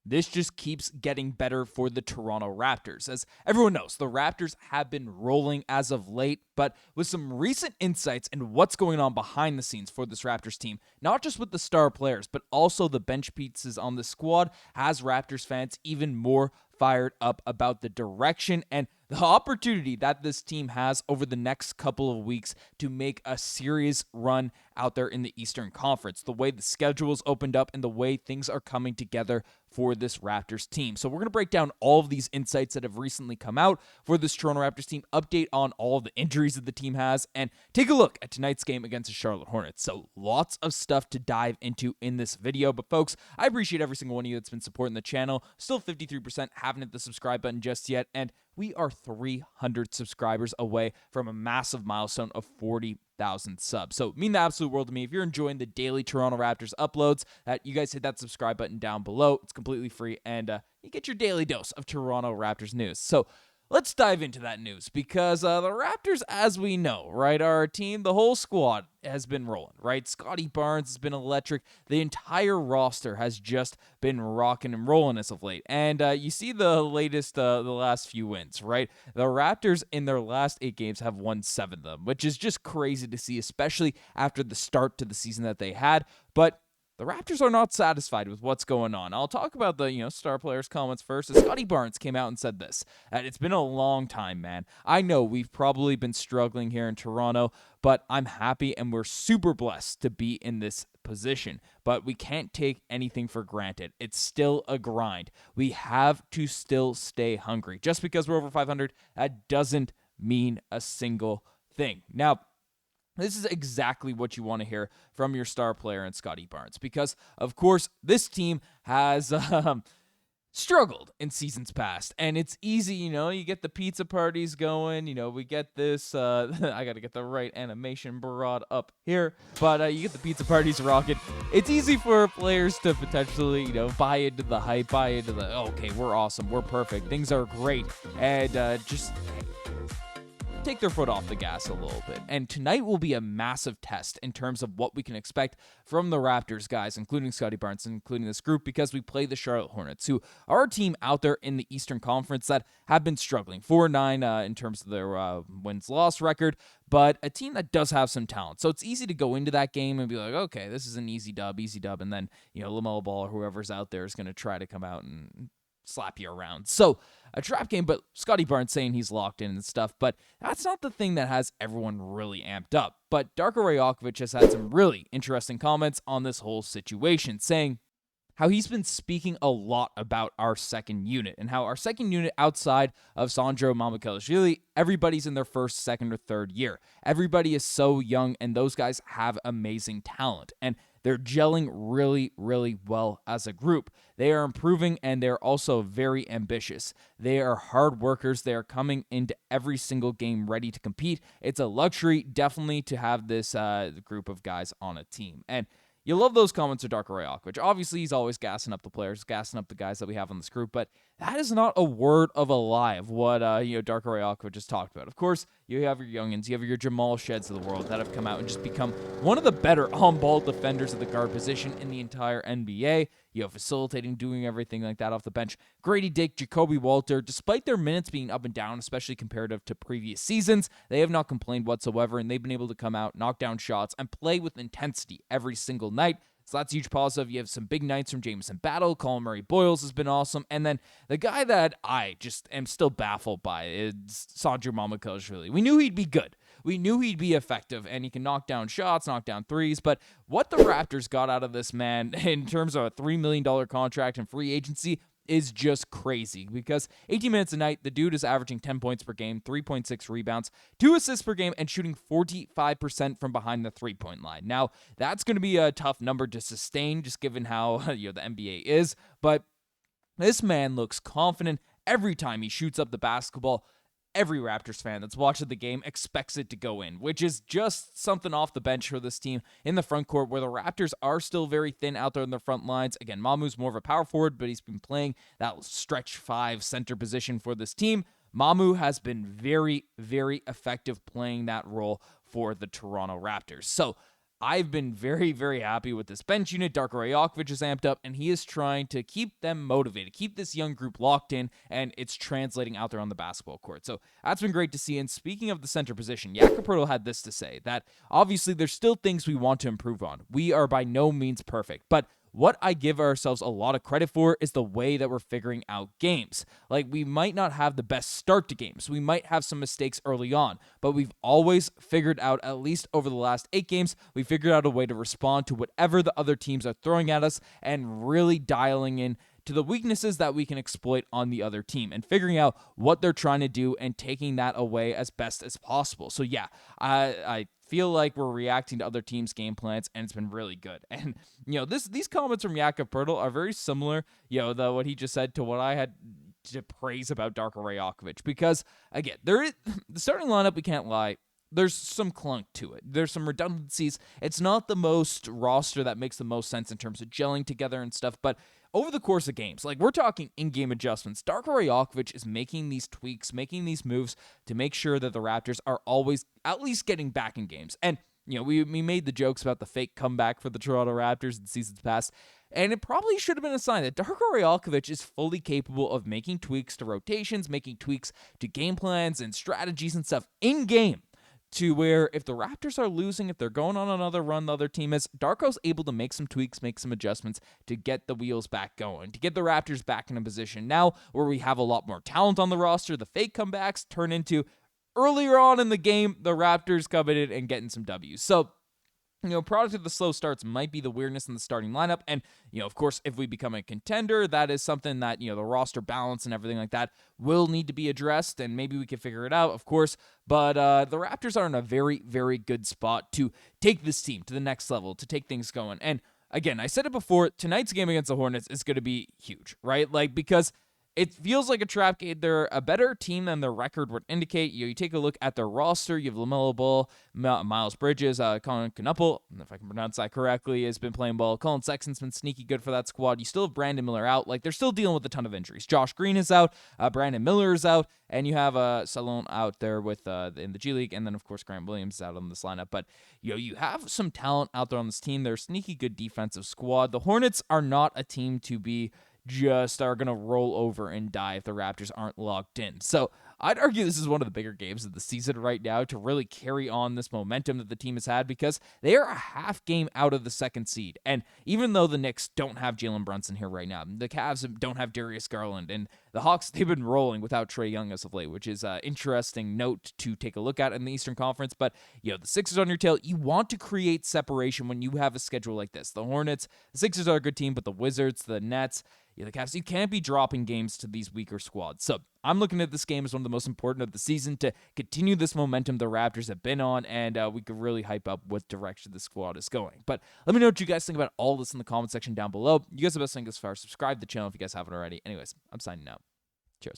this just keeps getting better for the Toronto Raptors. As everyone knows, the Raptors have been rolling as of late, but with some recent insights into what's going on behind the scenes for this Raptors team, not just with the star players, but also the bench pieces on the squad, has Raptors fans even more fired up about the direction and the opportunity that this team has over the next couple of weeks to make a serious run out there in the Eastern Conference. The way the schedule's opened up and the way things are coming together for this Raptors team. So we're going to break down all of these insights that have recently come out for this Toronto Raptors team, update on all of the injuries that the team has, and take a look at tonight's game against the Charlotte Hornets. So lots of stuff to dive into in this video. But folks, I appreciate every single one of you that's been supporting the channel. Still 53% haven't hit the subscribe button just yet, and we are 300 subscribers away from a massive milestone of 40,000 subs. So mean the absolute world to me. If you're enjoying the daily Toronto Raptors uploads, that you guys hit that subscribe button down below. It's completely free, and you get your daily dose of Toronto Raptors news. So let's dive into that news because the Raptors, as we know, right, are a team, the whole squad has been rolling, right? Scottie Barnes has been electric. The entire roster has just been rocking and rolling as of late. And you see the latest, the last few wins, right? The Raptors in their last 8 games have won 7 of them, which is just crazy to see, especially after the start to the season that they had. But the Raptors are not satisfied with what's going on. I'll talk about the, star players' comments first. Scottie Barnes came out and said this. It's been a long time, man. I know we've probably been struggling here in Toronto, but I'm happy and we're super blessed to be in this position. But we can't take anything for granted. It's still a grind. We have to still stay hungry. Just because we're over 500, that doesn't mean a single thing. Now, this is exactly what you want to hear from your star player in Scottie Barnes because, of course, this team has struggled in seasons past, and it's easy, you get the pizza parties going, we get this, I got to get the right animation brought up here, but you get the pizza parties rocking. It's easy for players to potentially, buy into the hype, buy into the, okay, we're awesome, we're perfect, things are great, and just take their foot off the gas a little bit. And tonight will be a massive test in terms of what we can expect from the Raptors guys, including Scottie Barnes, including this group, because we play the Charlotte Hornets, who are a team out there in the Eastern Conference that have been struggling. 4-9 in terms of their wins-loss record, but a team that does have some talent. So it's easy to go into that game and be like, okay, this is an easy dub, and then, LaMelo Ball or whoever's out there is going to try to come out and slap you around. So a trap game, but Scottie Barnes saying he's locked in and stuff, but that's not the thing that has everyone really amped up. But Darko Rajakovic has had some really interesting comments on this whole situation, saying how he's been speaking a lot about our second unit and how our second unit outside of Sandro, Mamukelashvili, everybody's in their first, second, or third year. Everybody is so young, and those guys have amazing talent. And they're gelling really, really well as a group. They are improving, and they're also very ambitious. They are hard workers. They are coming into every single game ready to compete. It's a luxury, definitely, to have this group of guys on a team. And you love those comments of Darko Rajakovic. Obviously, he's always gassing up the players, gassing up the guys that we have on this group, but that is not a word of a lie of what Darko Rajakovic just talked about. Of course, you have your youngins, you have your Jamal Sheds of the world that have come out and just become one of the better on-ball defenders at the guard position in the entire NBA. Facilitating, doing everything like that off the bench. Gradey, Jakob Poeltl, despite their minutes being up and down, especially comparative to previous seasons, they have not complained whatsoever, and they've been able to come out, knock down shots, and play with intensity every single night. So that's a huge positive. You have some big nights from Jameson Battle. Colin Murray-Boyles has been awesome. And then the guy that I just am still baffled by is Sandro Mamukelashvili. We knew he'd be good. We knew he'd be effective, and he can knock down shots, knock down threes. But what the Raptors got out of this man in terms of a $3 million contract and free agency is just crazy because 18 minutes a night, the dude is averaging 10 points per game, 3.6 rebounds, 2 assists per game, and shooting 45% from behind the three-point line. Now, that's going to be a tough number to sustain just given how the NBA is, but this man looks confident every time he shoots up the basketball. Every Raptors fan that's watching the game expects it to go in, which is just something off the bench for this team in the front court where the Raptors are still very thin out there in the front lines. Again, Mamu's more of a power forward, but he's been playing that stretch 5 center position for this team. Mamu has been very, very effective playing that role for the Toronto Raptors. So I've been very, very happy with this bench unit. Darko Rajakovic is amped up, and he is trying to keep them motivated, keep this young group locked in, and it's translating out there on the basketball court. So that's been great to see. And speaking of the center position, Jakob Poeltl had this to say, that obviously there's still things we want to improve on. We are by no means perfect, but what I give ourselves a lot of credit for is the way that we're figuring out games. Like, we might not have the best start to games. We might have some mistakes early on, but we've always figured out, at least over the last 8 games, we figured out a way to respond to whatever the other teams are throwing at us and really dialing in to the weaknesses that we can exploit on the other team and figuring out what they're trying to do and taking that away as best as possible. So yeah, I feel like we're reacting to other teams' game plans, and it's been really good. And, these comments from Jakob Poeltl are very similar, what he just said to what I had to praise about Darko Rajakovic. Because, again, the starting lineup, we can't lie, there's some clunk to it. There's some redundancies. It's not the most roster that makes the most sense in terms of gelling together and stuff, but over the course of games, like we're talking in-game adjustments, Darko Rajakovic is making these tweaks, making these moves to make sure that the Raptors are always at least getting back in games. And, we made the jokes about the fake comeback for the Toronto Raptors in seasons past, and it probably should have been a sign that Darko Rajakovic is fully capable of making tweaks to rotations, making tweaks to game plans and strategies and stuff in-game, to where if the Raptors are losing, if they're going on another run the other team is, Darko's able to make some tweaks, make some adjustments to get the wheels back going, to get the Raptors back in a position now where we have a lot more talent on the roster. The fake comebacks turn into, earlier on in the game, the Raptors coming in and getting some W's. So, product of the slow starts might be the weirdness in the starting lineup. And, of course, if we become a contender, that is something that, the roster balance and everything like that will need to be addressed. And maybe we can figure it out, of course. But the Raptors are in a very, very good spot to take this team to the next level, to take things going. And again, I said it before, tonight's game against the Hornets is going to be huge, right? Because it feels like a trap game. They're a better team than their record would indicate. You take a look at their roster. You have LaMelo Ball, Miles Bridges, Colin Knuppel, if I can pronounce that correctly, has been playing ball. Colin Sexton's been sneaky good for that squad. You still have Brandon Miller out. They're still dealing with a ton of injuries. Josh Green is out. Brandon Miller is out. And you have Salon out there with in the G League. And then, of course, Grant Williams is out on this lineup. But, you have some talent out there on this team. They're a sneaky good defensive squad. The Hornets are not a team to be just are going to roll over and die if the Raptors aren't locked in. So I'd argue this is one of the bigger games of the season right now to really carry on this momentum that the team has had, because they are a half game out of the second seed. And even though the Knicks don't have Jalen Brunson here right now, the Cavs don't have Darius Garland, and the Hawks, they've been rolling without Trae Young as of late, which is an interesting note to take a look at in the Eastern Conference. But, the Sixers on your tail, you want to create separation when you have a schedule like this. The Hornets, the Sixers are a good team, but the Wizards, the Nets, the Cavs, you can't be dropping games to these weaker squads. So I'm looking at this game as one of the most important of the season to continue this momentum the Raptors have been on, and we could really hype up what direction the squad is going. But let me know what you guys think about all this in the comment section down below. You guys have the best thing as far. Subscribe to the channel if you guys haven't already. Anyways, I'm signing out.